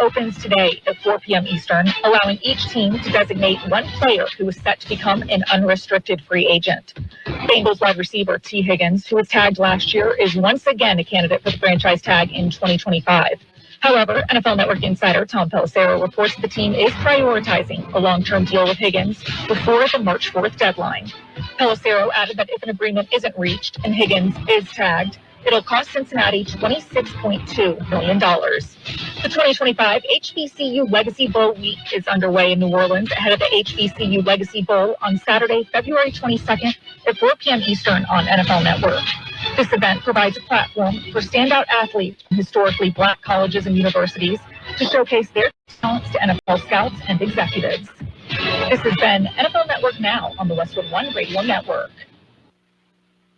opens today at 4 p.m. Eastern, allowing each team to designate one player who is set to become an unrestricted free agent. Bengals wide receiver T. Higgins, who was tagged last year, is once again a candidate for the franchise tag in 2025. However, NFL Network insider Tom Pelissero reports the team is prioritizing a long-term deal with Higgins before the March 4th deadline. Pelissero added that if an agreement isn't reached and Higgins is tagged, it'll cost Cincinnati $26.2 million. The 2025 HBCU Legacy Bowl week is underway in New Orleans ahead of the HBCU Legacy Bowl on Saturday, February 22nd at 4 p.m. Eastern on NFL Network. This event provides a platform for standout athletes from historically black colleges and universities to showcase their talents to NFL scouts and executives. This has been NFL Network Now on the Westwood One Radio Network.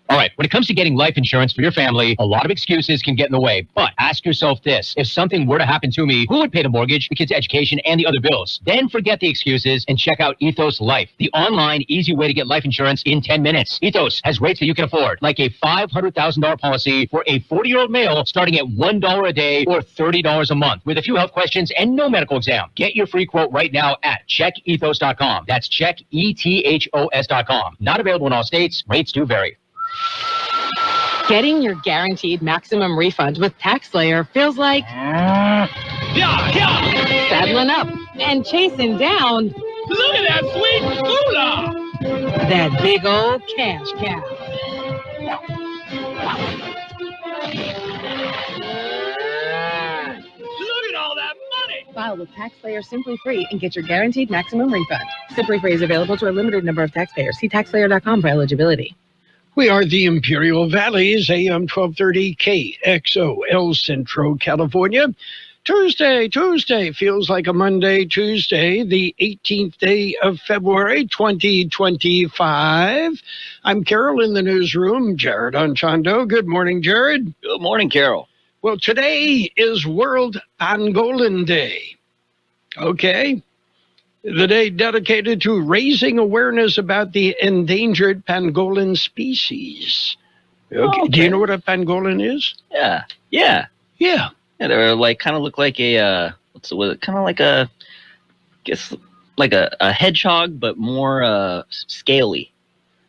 All right, when it comes to getting life insurance for your family, a lot of excuses can get in the way. But ask yourself this. If something were to happen to me, who would pay the mortgage, the kids' education, and the other bills? Then forget the excuses and check out Ethos Life, the online, easy way to get life insurance in 10 minutes. Ethos has rates that you can afford, like a $500,000 policy for a 40-year-old male starting at $1 a day or $30 a month with a few health questions and no medical exam. Get your free quote right now at checkethos.com. That's checkethos.com. Not available in all states. Rates do vary. Getting your guaranteed maximum refund with TaxSlayer feels like saddling up and chasing down. Look at that sweet moolah! That big old cash cow. Look at all that money! File with TaxSlayer Simply Free and get your guaranteed maximum refund. Simply Free is available to a limited number of taxpayers. See TaxSlayer.com for eligibility. We are the Imperial Valley's AM 1230 KXO, El Centro, California. Tuesday feels like a Monday, Tuesday, the 18th day of February, 2025. I'm Carroll in the newsroom, Jared Anchondo. Good morning, Jared. Good morning, Carroll. Well, today is World Pangolin Day. Okay. The day dedicated to raising awareness about the endangered pangolin species. Okay. Do you know what a pangolin is? Yeah. They're like kind of look like a a hedgehog, but more scaly.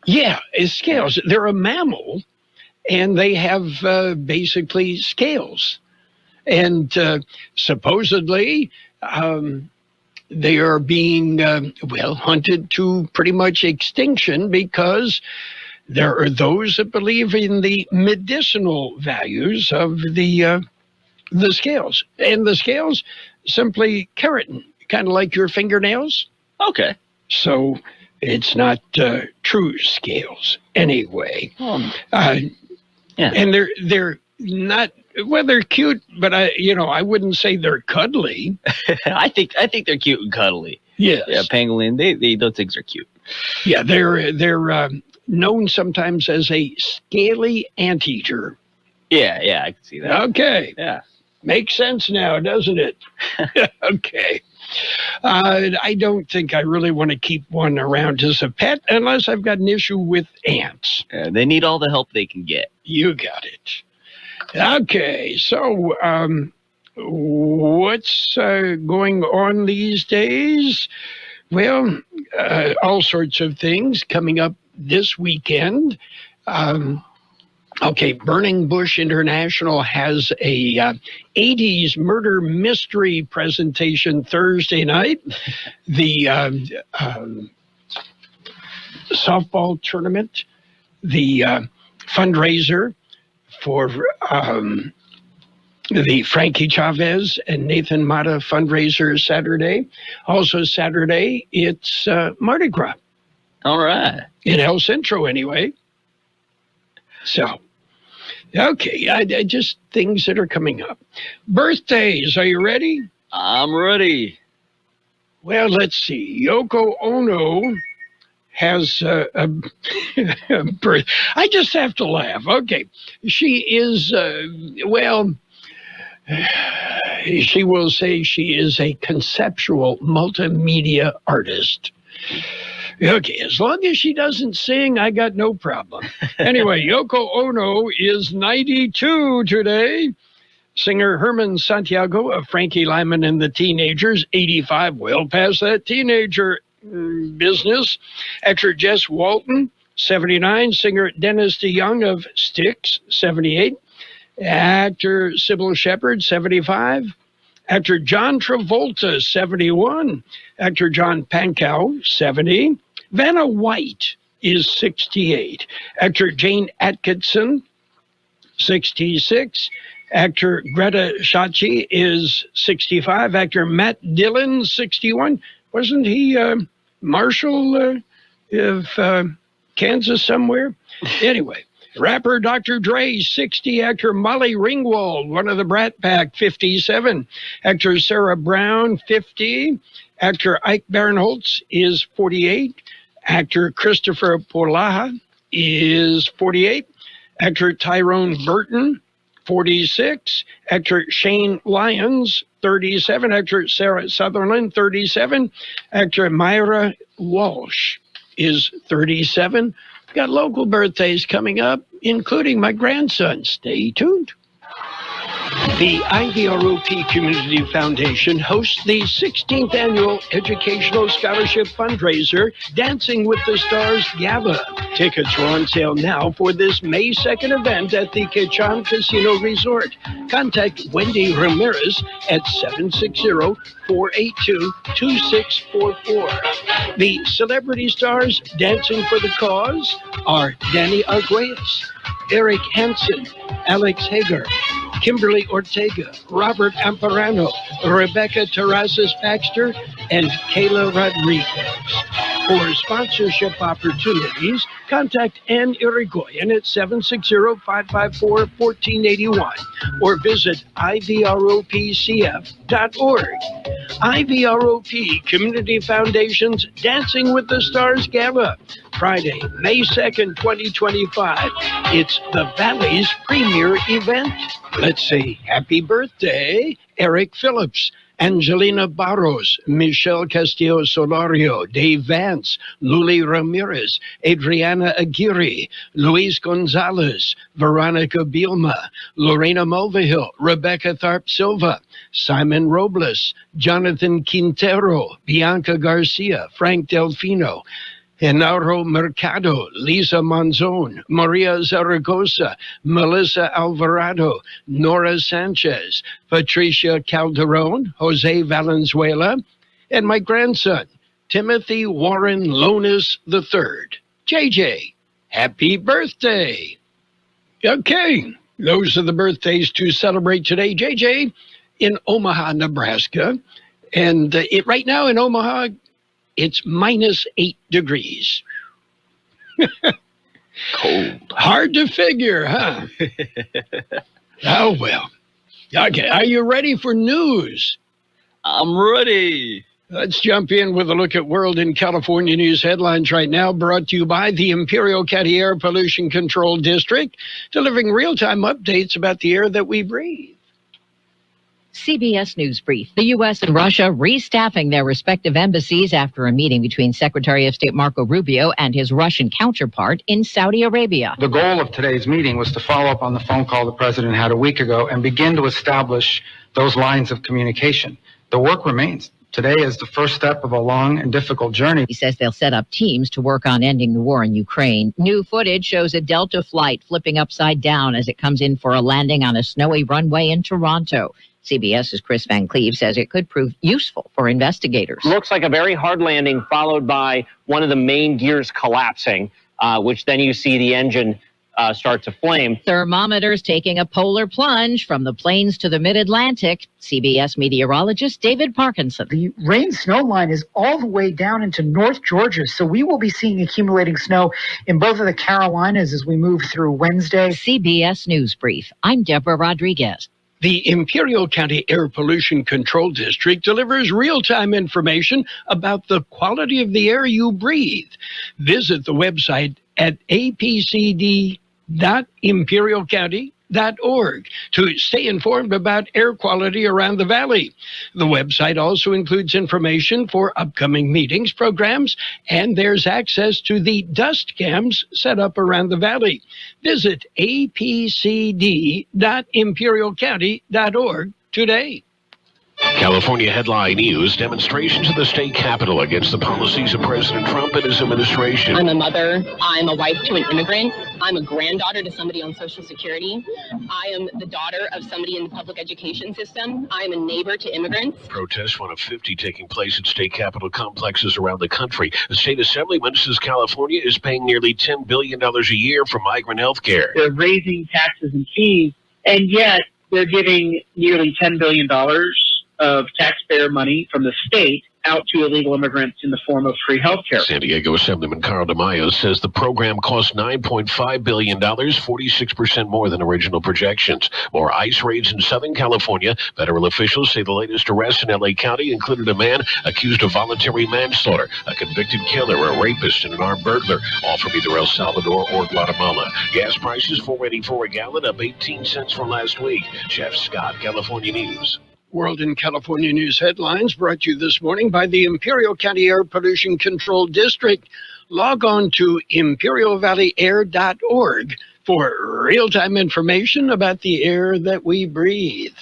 Yeah, it's scales. They're a mammal, and they have basically scales, and supposedly. They are being, hunted to pretty much extinction because there are those that believe in the medicinal values of the scales. And the scales simply keratin, kind of like your fingernails. Okay. So it's not true scales anyway. Yeah. And they're not... Well, they're cute, but I wouldn't say they're cuddly. I think they're cute and cuddly. Yes. Yeah, pangolin. They those things are cute. Yeah, they're known sometimes as a scaly anteater. Yeah, I can see that. Okay. Yeah. Makes sense now, doesn't it? Okay. I don't think I really want to keep one around as a pet unless I've got an issue with ants. They need all the help they can get. You got it. Okay, so what's going on these days? Well, all sorts of things coming up this weekend. Burning Bush International has a 80s murder mystery presentation Thursday night. The softball tournament, the fundraiser for the Frankie Chavez and Nathan Mata fundraiser Saturday. Also Saturday, it's Mardi Gras. All right. In El Centro, anyway. So, okay, I just things that are coming up. Birthdays, are you ready? I'm ready. Well, let's see. Yoko Ono has a birth. I just have to laugh. Okay. She is, she will say she is a conceptual multimedia artist. Okay, as long as she doesn't sing, I got no problem. Anyway, Yoko Ono is 92 today. Singer Herman Santiago of Frankie Lyman and the Teenagers, 85, well past that teenager business. Actor Jess Walton, 79. Singer Dennis DeYoung of Styx, 78. Actor Sybil Shepherd, 75. Actor John Travolta, 71. Actor John Pankow, 70. Vanna White is 68. Actor Jane Atkinson, 66. Actor Greta Scacchi is 65. Actor Matt Dillon, 61. Wasn't he Marshal of Kansas somewhere? Anyway, rapper Dr. Dre, 60. Actor Molly Ringwald, one of the Brat Pack, 57. Actor Sarah Brown, 50. Actor Ike Barinholtz is 48. Actor Christopher Polaha is 48. Actor Tyrone Burton, 46. Actor Shane Lyons, 37. Actor Sarah Sutherland, 37. Actor Myra Walsh is 37. Got local birthdays coming up, including my grandson. Stay tuned. The IVROP Community Foundation hosts the 16th Annual Educational Scholarship Fundraiser, Dancing with the Stars Gala. Tickets are on sale now for this May 2nd event at the Kxo Casino Resort. Contact Wendy Ramirez at 760-482-2644. The celebrity stars dancing for the cause are Danny Arguelles, Eric Hansen, Alex Hager, Kimberly Ortega, Robert Amparano, Rebecca Terrazas-Baxter, and Kayla Rodriguez. For sponsorship opportunities, contact Ann Irigoyen at 760-554-1481 or visit ivropcf.org. IVROP Community Foundation's Dancing with the Stars Gala, Friday, May 2nd, 2025. It's the Valley's premier event. Let's say happy birthday, Eric Phillips, Angelina Barros, Michelle Castillo-Solario, Dave Vance, Luli Ramirez, Adriana Aguirre, Luis Gonzalez, Veronica Bielma, Lorena Mulvihill, Rebecca Tharp Silva, Simon Robles, Jonathan Quintero, Bianca Garcia, Frank Delfino, Genaro Mercado, Lisa Monzon, Maria Zaragoza, Melissa Alvarado, Nora Sanchez, Patricia Calderon, Jose Valenzuela, and my grandson, Timothy Warren Lonis III. JJ, happy birthday. Okay, those are the birthdays to celebrate today. JJ in Omaha, Nebraska. And right now in Omaha, it's -8 degrees. Cold. Hard to figure, huh? Oh, well. Okay, are you ready for news? I'm ready. Let's jump in with a look at World and California news headlines right now, brought to you by the Imperial County Air Pollution Control District, delivering real-time updates about the air that we breathe. CBS News Brief. The U.S. and Russia restaffing their respective embassies after a meeting between Secretary of State Marco Rubio and his Russian counterpart in Saudi Arabia. The goal of today's meeting was to follow up on the phone call the president had a week ago and begin to establish those lines of communication. The work remains. Today is the first step of a long and difficult journey. He says they'll set up teams to work on ending the war in Ukraine. New footage shows a Delta flight flipping upside down as it comes in for a landing on a snowy runway in Toronto. CBS's Chris Van Cleve says it could prove useful for investigators. Looks like a very hard landing followed by one of the main gears collapsing, which then you see the engine start to flame. Thermometers taking a polar plunge from the plains to the mid-Atlantic. CBS meteorologist David Parkinson. The rain-snow line is all the way down into North Georgia, so we will be seeing accumulating snow in both of the Carolinas as we move through Wednesday. CBS News Brief. I'm Deborah Rodriguez. The Imperial County Air Pollution Control District delivers real-time information about the quality of the air you breathe. Visit the website at apcd.imperialcounty.gov. to stay informed about air quality around the valley. The website also includes information for upcoming meetings, programs, and there's access to the dust cams set up around the valley. Visit apcd.imperialcounty.org today. California headline news: demonstrations in the state capitol against the policies of President Trump and his administration. I'm a mother. I'm a wife to an immigrant. I'm a granddaughter to somebody on Social Security. I am the daughter of somebody in the public education system. I am a neighbor to immigrants. Protests, one of 50 taking place at state capitol complexes around the country. The state assemblyman says California is paying nearly $10 billion a year for migrant health care. They're raising taxes and fees, and yet they're giving nearly $10 billion of taxpayer money from the state out to illegal immigrants in the form of free health care. San Diego Assemblyman Carl DeMaio says the program cost $9.5 billion, 46% more than original projections. More ICE raids in Southern California. Federal officials say the latest arrests in L.A. County included a man accused of voluntary manslaughter, a convicted killer, a rapist, and an armed burglar, all from either El Salvador or Guatemala. Gas prices $4.84 a gallon, up 18 cents from last week. Jeff Scott, California News. World and California News headlines brought to you this morning by the Imperial County Air Pollution Control District. Log on to imperialvalleyair.org for real-time information about the air that we breathe.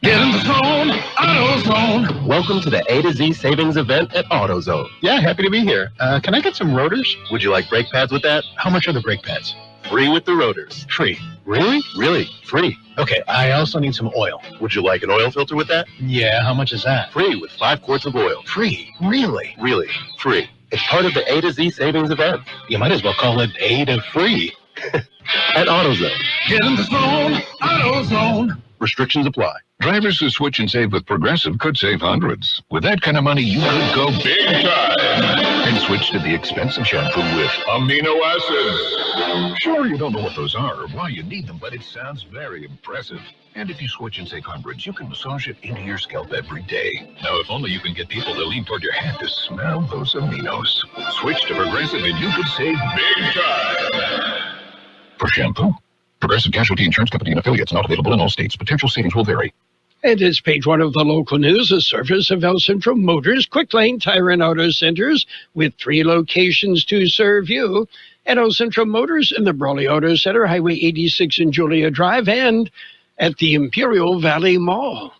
Get in the zone, AutoZone. Welcome to the A to Z savings event at AutoZone. Yeah, happy to be here. Can I get some rotors? Would you like brake pads with that? How much are the brake pads? Free with the rotors. Free. Really? Really, free. Okay, I also need some oil. Would you like an oil filter with that? Yeah, how much is that? Free with 5 quarts of oil. Free? Really? Really, free. It's part of the A to Z savings event. You might as well call it A to free. At AutoZone. Get in the zone, AutoZone. Restrictions apply. Drivers who switch and save with Progressive could save hundreds. With that kind of money, you could go big time and switch to the expensive shampoo with amino acids. Sure, you don't know what those are or why you need them, but it sounds very impressive. And if you switch and save hundreds, you can massage it into your scalp every day. Now, if only you can get people to lean toward your hand to smell those aminos. Switch to Progressive and you could save big time. For shampoo, Progressive Casualty Insurance Company and affiliates, not available in all states. Potential savings will vary. And it's page 1 of the local news. A service of El Centro Motors, Quick Lane Tire and Auto Centers, with 3 locations to serve you. At El Centro Motors in the Brawley Auto Center, Highway 86 and Julia Drive, and at the Imperial Valley Mall.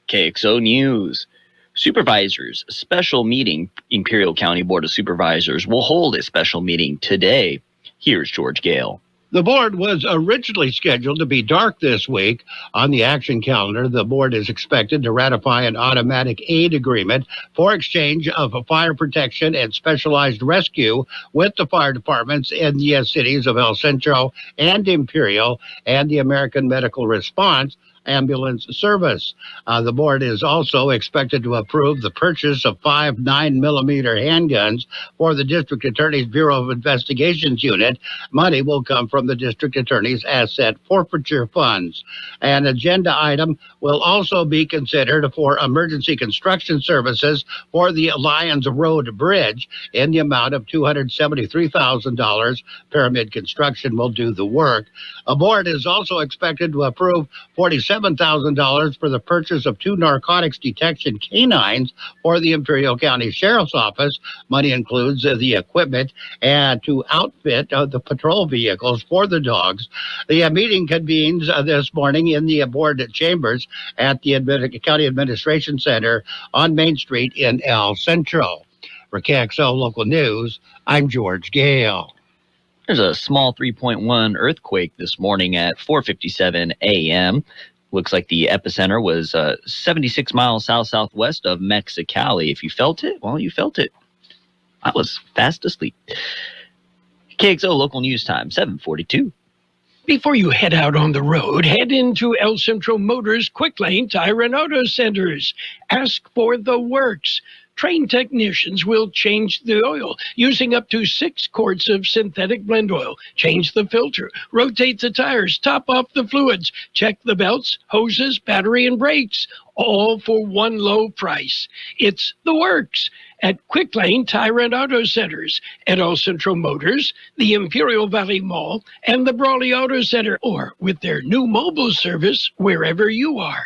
KXO News. Supervisors, special meeting. Imperial County Board of Supervisors will hold a special meeting today. Here's George Gale. The board was originally scheduled to be dark this week. On the action calendar, the board is expected to ratify an automatic aid agreement for exchange of fire protection and specialized rescue with the fire departments in the cities of El Centro and Imperial and the American Medical Response Ambulance Service. The board is also expected to approve the purchase of 5 9mm handguns for the District Attorney's Bureau of Investigations unit. Money will come from the District Attorney's asset forfeiture funds. An agenda item will also be considered for emergency construction services for the Lyons Road Bridge in the amount of $273,000. Pyramid Construction will do the work. A board is also expected to approve $47,000 for the purchase of 2 narcotics detection canines for the Imperial County Sheriff's Office. Money includes the equipment and to outfit the patrol vehicles for the dogs. The meeting convenes this morning in the board chambers at the County Administration Center on Main Street in El Centro. For KXO Local News, I'm George Gale. There's a small 3.1 earthquake this morning at 4:57 a.m. Looks like the epicenter was 76 miles south-southwest of Mexicali. If you felt it, well, you felt it. I was fast asleep. KXO Local News Time, 7:42. Before you head out on the road, head into El Centro Motors Quick Lane Tire and Auto Centers. Ask for the works. Trained technicians will change the oil using up to 6 quarts of synthetic blend oil. Change the filter, rotate the tires, top off the fluids, check the belts, hoses, battery, and brakes. all for one low price. It's the works at Quick Lane Tire and Auto Centers, at El Centro Motors, the Imperial Valley Mall, and the Brawley Auto Center, or with their new mobile service wherever you are.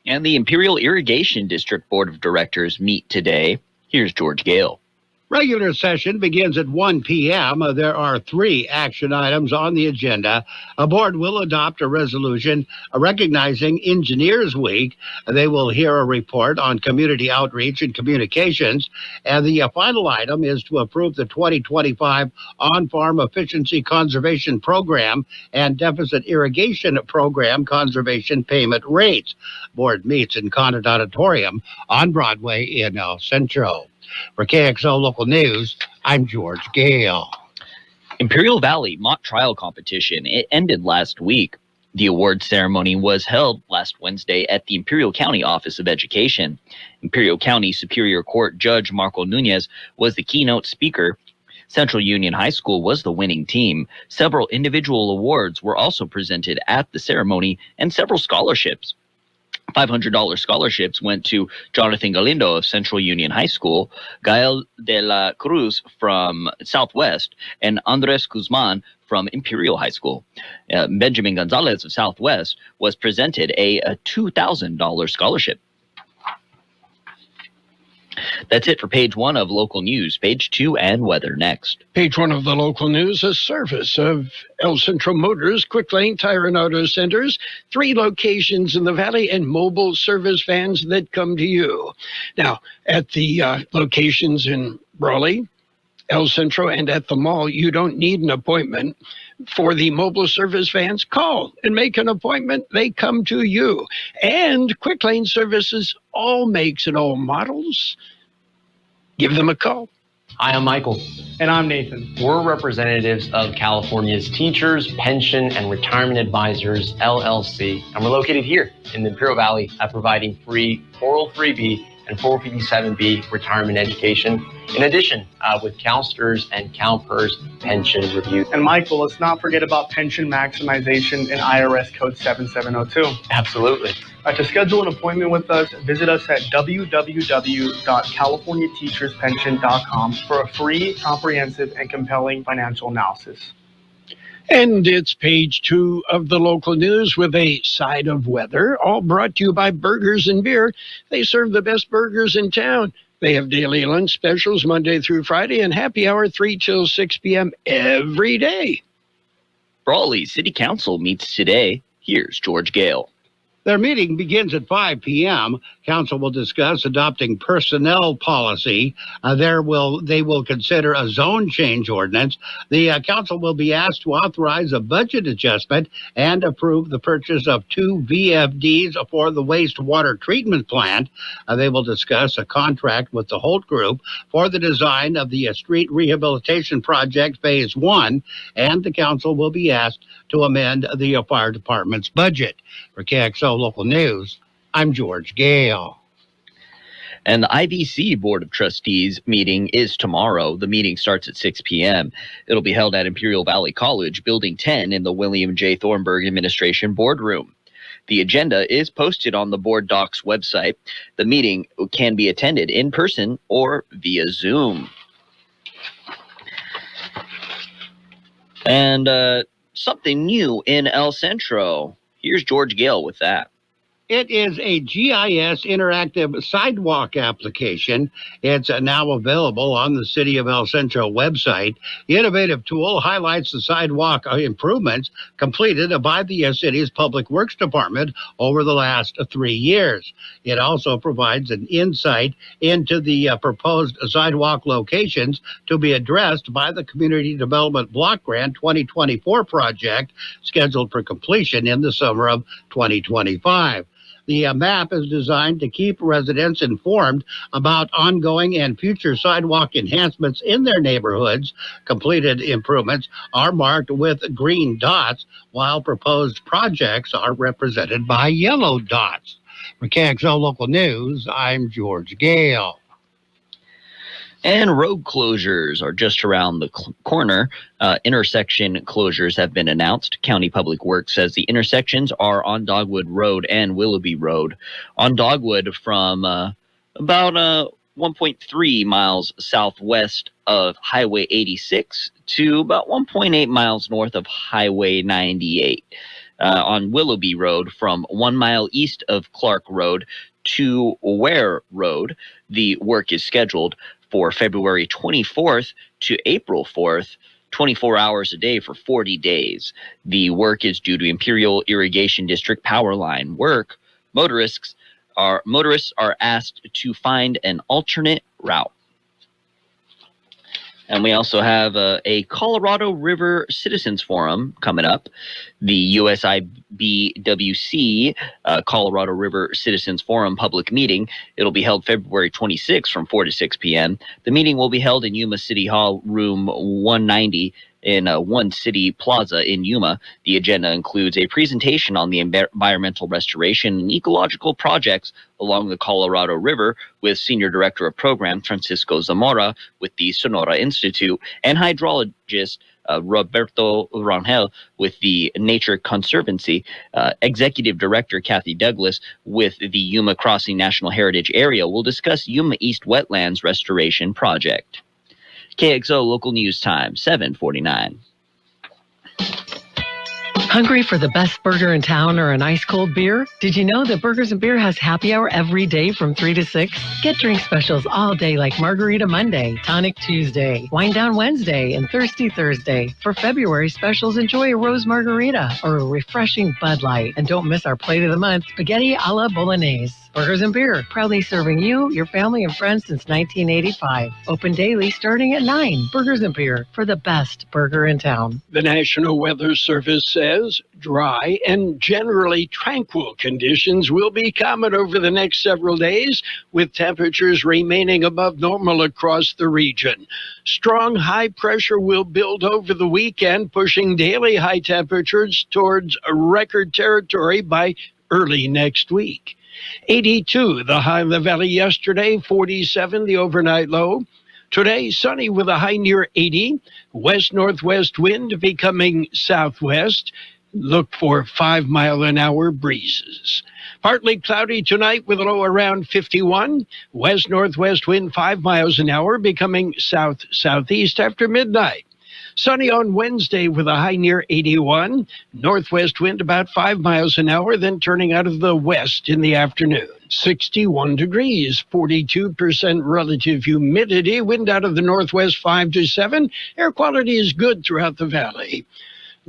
And the Imperial Irrigation District Board of Directors meet today. Here's George Gale. Regular session begins at 1 p.m. There are 3 action items on the agenda. A board will adopt a resolution recognizing Engineers Week. They will hear a report on community outreach and communications. And the final item is to approve the 2025 On-Farm Efficiency Conservation Program and Deficit Irrigation Program Conservation Payment Rates. Board meets in Conant Auditorium on Broadway in El Centro. For KXO Local News, I'm George Gale. Imperial Valley Mock Trial Competition. It ended last week. The award ceremony was held last Wednesday at the Imperial County Office of Education. Imperial County Superior Court Judge Marco Nunez was the keynote speaker. Central Union High School was the winning team. Several individual awards were also presented at the ceremony and several scholarships. $500 scholarships went to Jonathan Galindo of Central Union High School, Gale de la Cruz from Southwest, and Andres Guzman from Imperial High School. Benjamin Gonzalez of Southwest was presented a $2,000 scholarship. That's it for page 1 of local news. Page 2 and weather next. Page 1 of the local news, a service of El Centro Motors, Quick Lane Tire and Auto Centers, 3 locations in the valley, and mobile service vans that come to you. Now, at the locations in Brawley, El Centro, and at the mall, you don't need an appointment. For the mobile service vans, call and make an appointment. They come to you. And Quick Lane Services, all makes and all models. Give them a call. Hi, I'm Michael. And I'm Nathan. We're representatives of California's Teachers, Pension, and Retirement Advisors, LLC. And we're located here in the Imperial Valley, providing free 403B and 457B retirement education. In addition, with CalSTRS and CalPERS pension review. And Michael, let's not forget about pension maximization and IRS code 7702. Absolutely. To schedule an appointment with us, visit us at www.californiateacherspension.com for a free, comprehensive, and compelling financial analysis. And it's page 2 of the local news with a side of weather, all brought to you by Burgers and Beer. They serve the best burgers in town. They have daily lunch specials Monday through Friday and happy hour 3 till 6 p.m. every day. Brawley City Council meets today. Here's George Gale. Their meeting begins at 5 p.m. Council will discuss adopting personnel policy. They will consider a zone change ordinance. The council will be asked to authorize a budget adjustment and approve the purchase of 2 VFDs for the wastewater treatment plant. They will discuss a contract with the Holt Group for the design of the street rehabilitation project Phase 1, and the council will be asked to amend the fire department's budget. For KXO Local News, I'm George Gale. And the IVC Board of Trustees meeting is tomorrow. The meeting starts at 6 p.m. It'll be held at Imperial Valley College, Building 10 in the William J. Thornburg Administration Boardroom. The agenda is posted on the board docs website. The meeting can be attended in person or via Zoom. And something new in El Centro. Here's George Gale with that. It is a GIS interactive sidewalk application. It's now available on the City of El Centro website. The innovative tool highlights the sidewalk improvements completed by the city's Public Works Department over the last 3 years. It also provides an insight into the proposed sidewalk locations to be addressed by the Community Development Block Grant 2024 project, scheduled for completion in the summer of 2025. The map is designed to keep residents informed about ongoing and future sidewalk enhancements in their neighborhoods. Completed improvements are marked with green dots, while proposed projects are represented by yellow dots. For KXO Local News, I'm George Gale. And road closures are just around the corner. Intersection closures have been announced. County Public Works says the intersections are on Dogwood Road and Willoughby Road. On Dogwood from about 1.3 miles southwest of Highway 86 to about 1.8 miles north of Highway 98. On Willoughby Road from 1 mile east of Clark Road to Ware Road, the work is scheduled for February 24th to April 4th, 24 hours a day for 40 days. The work is due to Imperial Irrigation District power line work. Motorists are asked to find an alternate route. And we also have a Colorado River Citizens Forum coming up. The USIBWC Colorado River Citizens Forum public meeting. It'll be held February 26th from 4 to 6 p.m. The meeting will be held in Yuma City Hall, room 190 in One City Plaza in Yuma. The agenda includes a presentation on the environmental restoration and ecological projects along the Colorado River with Senior Director of Program Francisco Zamora with the Sonora Institute and hydrologist Roberto Rangel with the Nature Conservancy, Executive Director Kathy Douglas with the Yuma Crossing National Heritage Area will discuss Yuma East Wetlands Restoration Project. KXO Local News Time, 7:49. Hungry for the best burger in town or an ice-cold beer? Did you know that Burgers & Beer has happy hour every day from 3 to 6? Get drink specials all day like Margarita Monday, Tonic Tuesday, Wine Down Wednesday, and Thirsty Thursday. For February specials, enjoy a Rose Margarita or a refreshing Bud Light. And don't miss our Plate of the Month, Spaghetti a la Bolognese. Burgers & Beer, proudly serving you, your family, and friends since 1985. Open daily starting at 9. Burgers & Beer, for the best burger in town. The National Weather Service says dry and generally tranquil conditions will be common over the next several days, with temperatures remaining above normal across the region. Strong high pressure will build over the weekend, pushing daily high temperatures towards record territory by early next week. 82, the high in the valley yesterday, 47, the overnight low. Today, sunny with a high near 80, west-northwest wind becoming southwest. Look for 5-mile-an-hour breezes. Partly cloudy tonight with a low around 51, west-northwest wind 5 miles an hour becoming south-southeast after midnight. Sunny on Wednesday with a high near 81, northwest wind about 5 miles an hour, then turning out of the west in the afternoon. 61 degrees, 42% relative humidity, wind out of the northwest 5 to 7. Air quality is good throughout the valley.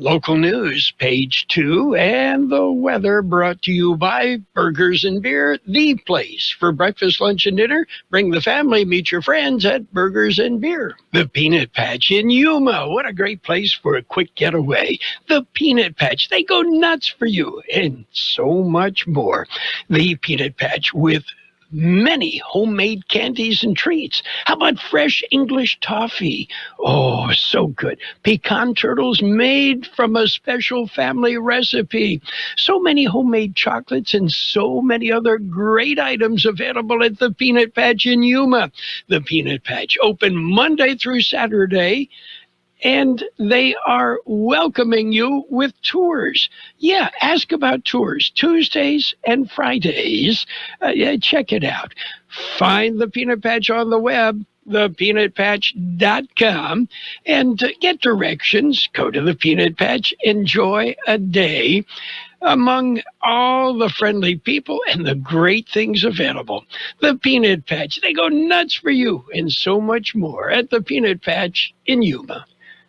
Local news, page 2, and the weather brought to you by Burgers & Beer, the place for breakfast, lunch, and dinner. Bring the family, meet your friends at Burgers & Beer. The Peanut Patch in Yuma. What a great place for a quick getaway. The Peanut Patch, they go nuts for you, and so much more. The Peanut Patch with many homemade candies and treats. How about fresh English toffee? Oh, so good. Pecan turtles made from a special family recipe. So many homemade chocolates and so many other great items available at the Peanut Patch in Yuma. The Peanut Patch open Monday through Saturday, and they are welcoming you with tours. Yeah, ask about tours. Tuesdays and Fridays. Check it out. Find the Peanut Patch on the web, thepeanutpatch.com, and get directions. Go to the Peanut Patch. Enjoy a day among all the friendly people and the great things available. The Peanut Patch, they go nuts for you, and so much more at the Peanut Patch in Yuma.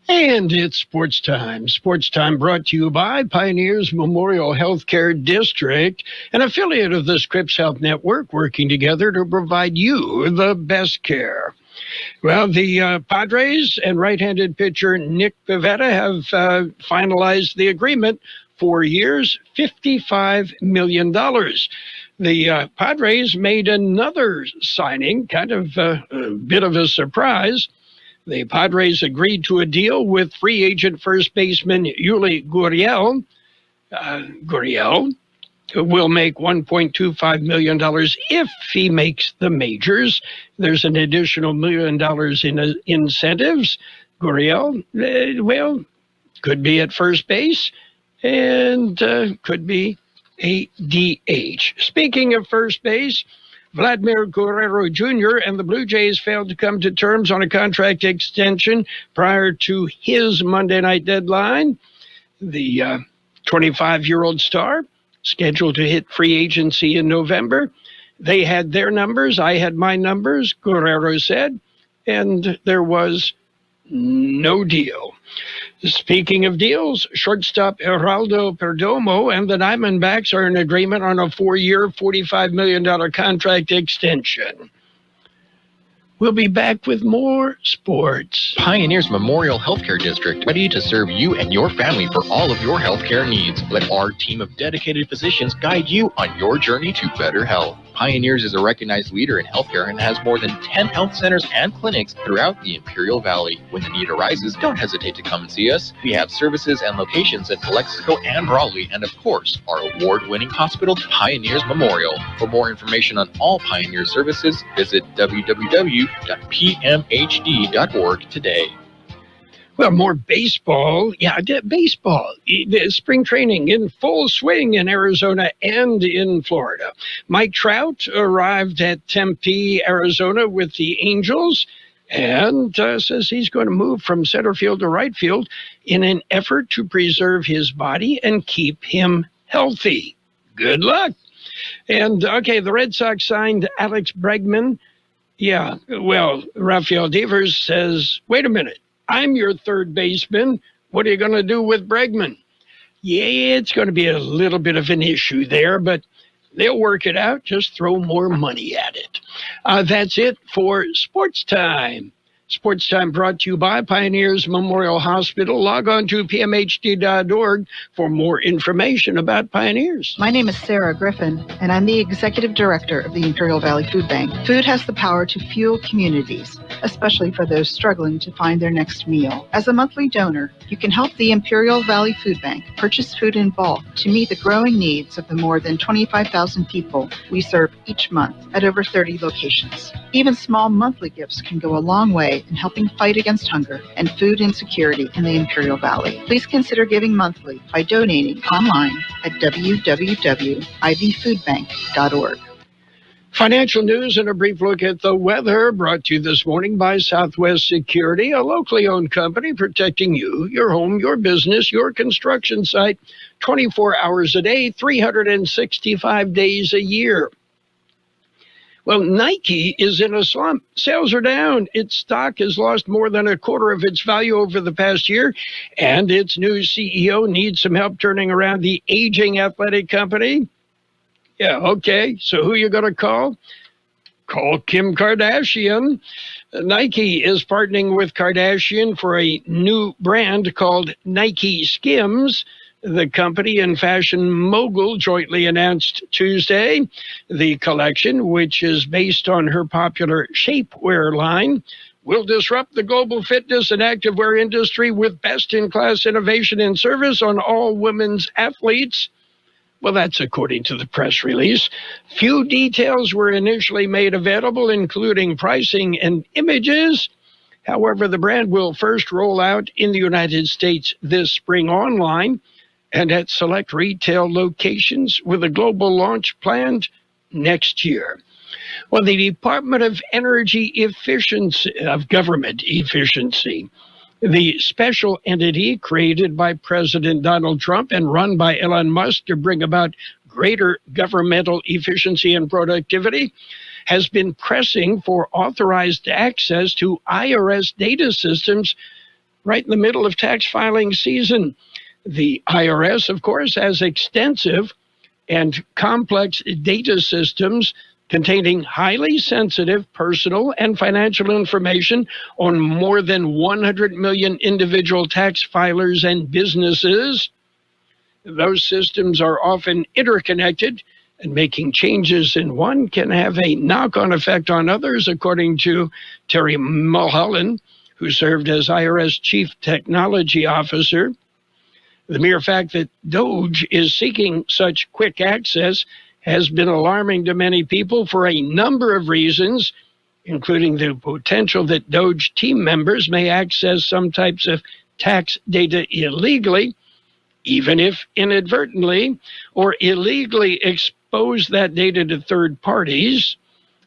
And it's sports time. Sports time brought to you by Pioneers Memorial Healthcare District, an affiliate of the Scripps Health Network, working together to provide you the best care. Well, the Padres and right-handed pitcher Nick Pivetta have finalized the agreement. 4 years, $55 million. The Padres made another signing, kind of a bit of a surprise. The Padres agreed to a deal with free agent first baseman Yuli Gurriel. will make $1.25 million if he makes the majors. There's an additional $1 million in incentives. Gurriel, well, could be at first base and could be a DH. Speaking of first base, Vladimir Guerrero Jr. and the Blue Jays failed to come to terms on a contract extension prior to his Monday night deadline. The 25-year-old star, scheduled to hit free agency in November. They had their numbers. I had my numbers, Guerrero said, and there was no deal. Speaking of deals, shortstop Geraldo Perdomo and the Diamondbacks are in agreement on a 4-year, $45 million contract extension. We'll be back with more sports. Pioneers Memorial Healthcare District, ready to serve you and your family for all of your healthcare needs. Let our team of dedicated physicians guide you on your journey to better health. Pioneers is a recognized leader in healthcare and has more than 10 health centers and clinics throughout the Imperial Valley. When the need arises, don't hesitate to come and see us. We have services and locations in Calexico and Raleigh, and of course, our award-winning hospital, Pioneers Memorial. For more information on all Pioneer services, visit www.pmhd.org today. Well, more baseball. Yeah, baseball. Spring training in full swing in Arizona and in Florida. Mike Trout arrived at Tempe, Arizona with the Angels and says he's going to move from center field to right field in an effort to preserve his body and keep him healthy. Good luck. And, okay, the Red Sox signed Alex Bregman. Yeah, well, Rafael Devers says, wait a minute. I'm your third baseman. What are you going to do with Bregman? Yeah, it's going to be a little bit of an issue there, but they'll work it out. Just throw more money at it. That's it for Sports Time. Sports Time brought to you by Pioneers Memorial Hospital. Log on to pmhd.org for more information about Pioneers. My name is Sarah Griffin, and I'm the Executive Director of the Imperial Valley Food Bank. Food has the power to fuel communities, especially for those struggling to find their next meal. As a monthly donor, you can help the Imperial Valley Food Bank purchase food in bulk to meet the growing needs of the more than 25,000 people we serve each month at over 30 locations. Even small monthly gifts can go a long way in helping fight against hunger and food insecurity in the Imperial Valley. Please consider giving monthly by donating online at www.ivfoodbank.org. Financial news and a brief look at the weather brought to you this morning by Southwest Security, a locally owned company protecting you, your home, your business, your construction site, 24 hours a day, 365 days a year. Well, Nike is in a slump. Sales are down. Its stock has lost more than a quarter of its value over the past year, and its new CEO needs some help turning around the aging athletic company. Yeah, okay. So who you going to call? Call Kim Kardashian. Nike is partnering with Kardashian for a new brand called Nike Skims. The company and fashion mogul jointly announced Tuesday the collection, which is based on her popular shapewear line, will disrupt the global fitness and activewear industry with best-in-class innovation and service on all women's athletes. Well, that's according to the press release. Few details were initially made available, including pricing and images. However, the brand will first roll out in the United States this spring online and at select retail locations with a global launch planned next year. Well, the Department of Energy Efficiency, of Government Efficiency, the special entity created by President Donald Trump and run by Elon Musk to bring about greater governmental efficiency and productivity, has been pressing for authorized access to IRS data systems right in the middle of tax filing season. The IRS, of course, has extensive and complex data systems containing highly sensitive personal and financial information on more than 100 million individual tax filers and businesses. Those systems are often interconnected, and making changes in one can have a knock-on effect on others, according to Terry Mulholland, who served as IRS Chief Technology Officer. The mere fact that Doge is seeking such quick access has been alarming to many people for a number of reasons, including the potential that Doge team members may access some types of tax data illegally, even if inadvertently, or illegally expose that data to third parties.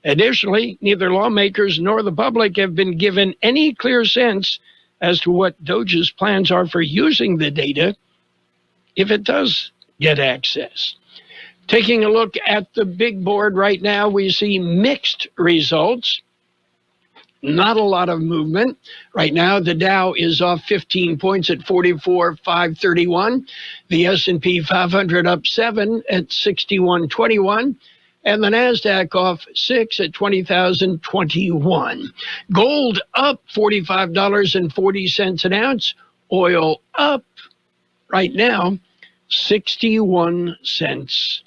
Additionally, neither lawmakers nor the public have been given any clear sense as to what Doge's plans are for using the data if it does get access. Taking a look at the big board right now, we see mixed results. Not a lot of movement. Right now, the Dow is off 15 points at 44,531. The S&P 500 up 7 at 6121. And the NASDAQ off 6 at 20,021. Gold up $45.40 an ounce. Oil up right now 61 cents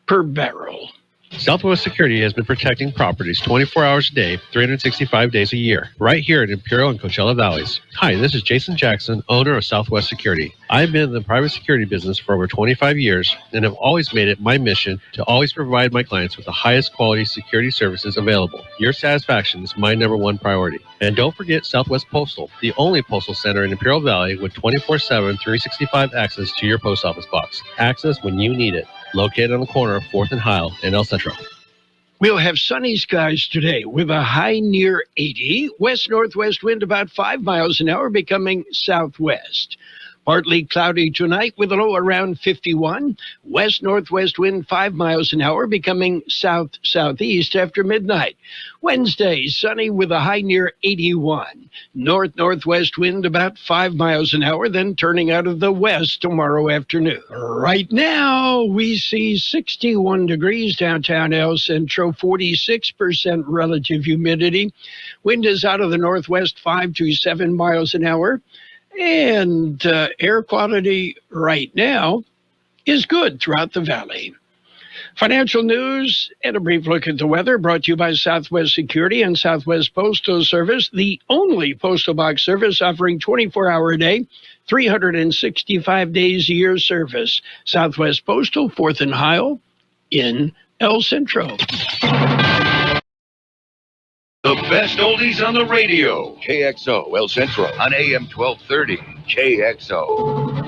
per barrel. Southwest Security has been protecting properties 24 hours a day, 365 days a year, right here in Imperial and Coachella Valleys. Hi, this is Jason Jackson, owner of Southwest Security. I've been in the private security business for over 25 years and have always made it my mission to always provide my clients with the highest quality security services available. Your satisfaction is my number one priority. And don't forget Southwest Postal, the only postal center in Imperial Valley with 24/7, 365 access to your post office box. Access when you need it. Located on the corner of 4th and Heil in El Centro. We'll have sunny skies today with a high near 80. West-northwest wind about 5 miles an hour becoming southwest. Partly cloudy tonight with a low around 51. West-northwest wind 5 miles an hour becoming south-southeast after midnight. Wednesday, sunny with a high near 81. North-northwest wind about 5 miles an hour, then turning out of the west tomorrow afternoon. Right now, we see 61 degrees downtown El Centro, 46% relative humidity. Wind is out of the northwest 5 to 7 miles an hour. And air quality right now is good throughout the valley. Financial news and a brief look at the weather brought to you by Southwest Security and Southwest Postal Service, the only postal box service offering 24-hour-a-day, 365 days a year service. Southwest Postal, 4th and Heil in El Centro. The best oldies on the radio. KXO El Centro on AM 1230. KXO.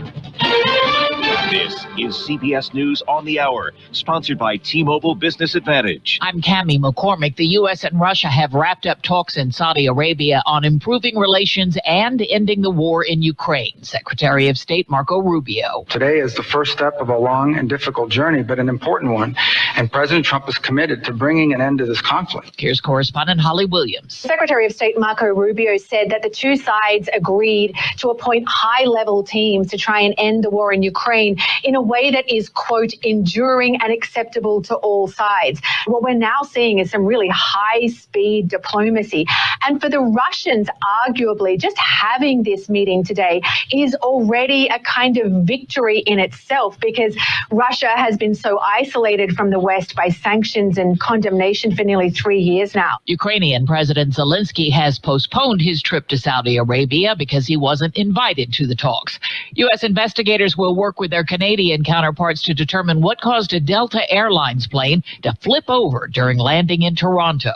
This is CBS News on the Hour, sponsored by T-Mobile Business Advantage. I'm Cammie McCormick. The U.S. and Russia have wrapped up talks in Saudi Arabia on improving relations and ending the war in Ukraine. Secretary of State Marco Rubio. Today is the first step of a long and difficult journey, but an important one. And President Trump is committed to bringing an end to this conflict. Here's correspondent Holly Williams. Secretary of State Marco Rubio said that the two sides agreed to appoint high-level teams to try and end the war in Ukraine in a way that is, quote, enduring and acceptable to all sides. What we're now seeing is some really high-speed diplomacy. And for the Russians, arguably, just having this meeting today is already a kind of victory in itself, because Russia has been so isolated from the West by sanctions and condemnation for nearly 3 years now. Ukrainian President Zelensky has postponed his trip to Saudi Arabia because he wasn't invited to the talks. U.S. investigators will work with their Canadian counterparts to determine what caused a Delta Airlines plane to flip over during landing in Toronto.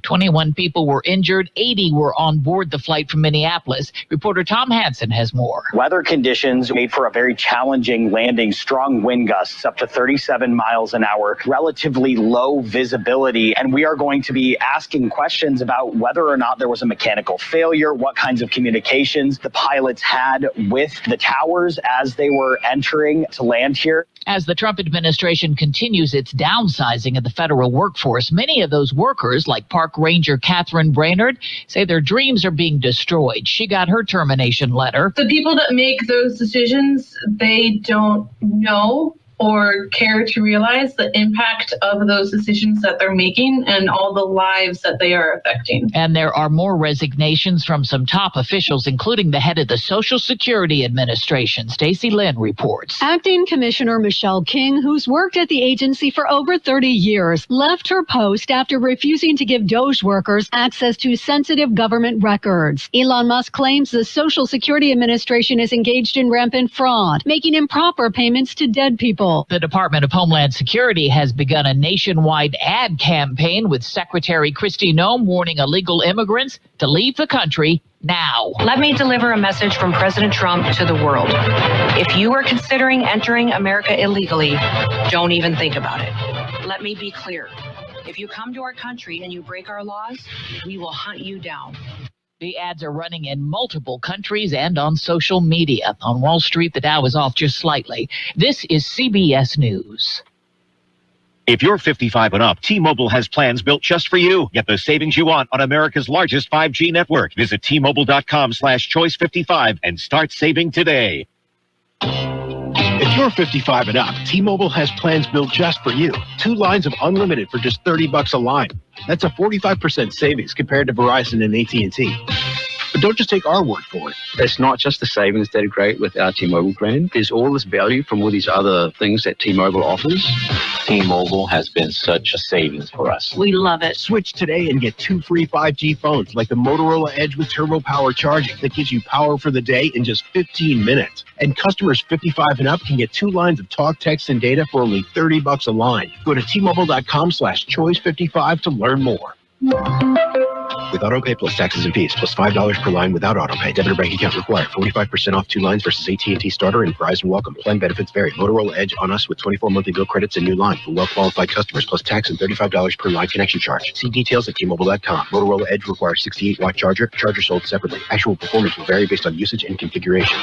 21 people were injured, 80 were on board the flight from Minneapolis. Reporter Tom Hansen has more. Weather conditions made for a very challenging landing, strong wind gusts up to 37 miles an hour, relatively low visibility, and we are going to be asking questions about whether or not there was a mechanical failure, what kinds of communications the pilots had with the towers as they were entering to land here. As the Trump administration continues its downsizing of the federal workforce, many of those workers, like Park Ranger Catherine Brainerd, say their dreams are being destroyed. She got her termination letter. The people that make those decisions, they don't know or care to realize the impact of those decisions that they're making and all the lives that they are affecting. And there are more resignations from some top officials, including the head of the Social Security Administration. Stacey Lynn reports. Acting Commissioner Michelle King, who's worked at the agency for over 30 years, left her post after refusing to give Doge workers access to sensitive government records. Elon Musk claims the Social Security Administration is engaged in rampant fraud, making improper payments to dead people. The Department of Homeland Security has begun a nationwide ad campaign with Secretary Kristi Noem warning illegal immigrants to leave the country now. Let me deliver a message from President Trump to the world. If you are considering entering America illegally, don't even think about it. Let me be clear. If you come to our country and you break our laws, we will hunt you down. The ads are running in multiple countries and on social media. On Wall Street, the Dow is off just slightly. This is CBS News. If you're 55 and up, T-Mobile has plans built just for you. Get the savings you want on America's largest 5G network. Visit T-Mobile.com/choice55 and start saving today. If you're 55 and up, T-Mobile has plans built just for you. 2 lines of unlimited for just $30 a line. That's a 45% savings compared to Verizon and AT&T. But don't just take our word for it. It's not just the savings that are great with our T-Mobile plan. There's all this value from all these other things that T-Mobile offers. T-Mobile has been such a savings for us. We love it. Switch today and get 2 free 5G phones like the Motorola Edge with turbo power charging that gives you power for the day in just 15 minutes. And customers 55 and up can get 2 lines of talk, text, and data for only $30 a line. Go to T-Mobile.com/choice55 to learn more. With AutoPay plus taxes and fees, plus $5 per line without AutoPay. Debit or bank account required. 45% off 2 lines versus AT&T Starter and Verizon Welcome. Plan benefits vary. Motorola Edge on us with 24 monthly bill credits and new line for well-qualified customers, plus tax and $35 per line connection charge. See details at T-Mobile.com. Motorola Edge requires 68-watt charger. Charger sold separately. Actual performance will vary based on usage and configuration.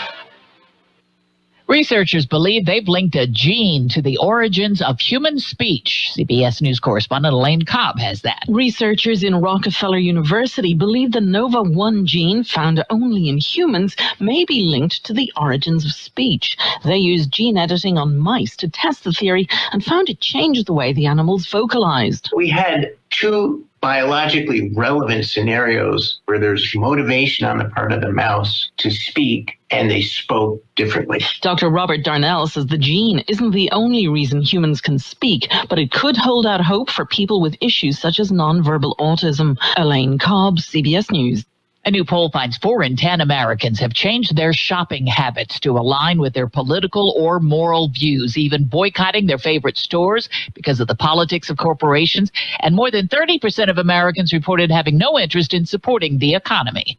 Researchers believe they've linked a gene to the origins of human speech. CBS News correspondent Elaine Cobb has that. Researchers in Rockefeller University believe the NOVA1 gene, found only in humans, may be linked to the origins of speech. They used gene editing on mice to test the theory and found it changed the way the animals vocalized. We had 2 biologically relevant scenarios where there's motivation on the part of the mouse to speak, and they spoke differently. Dr. Robert Darnell says the gene isn't the only reason humans can speak, but it could hold out hope for people with issues such as nonverbal autism. Elaine Cobb, CBS News. A new poll finds 4 in 10 Americans have changed their shopping habits to align with their political or moral views, even boycotting their favorite stores because of the politics of corporations. And more than 30% of Americans reported having no interest in supporting the economy.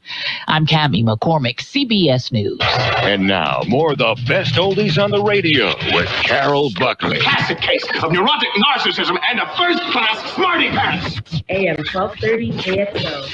I'm Cammie McCormick, CBS News. And now, more of the best oldies on the radio with Carroll Buckley. Classic case of neurotic narcissism and a first-class smarty pants. AM 1230 KXO.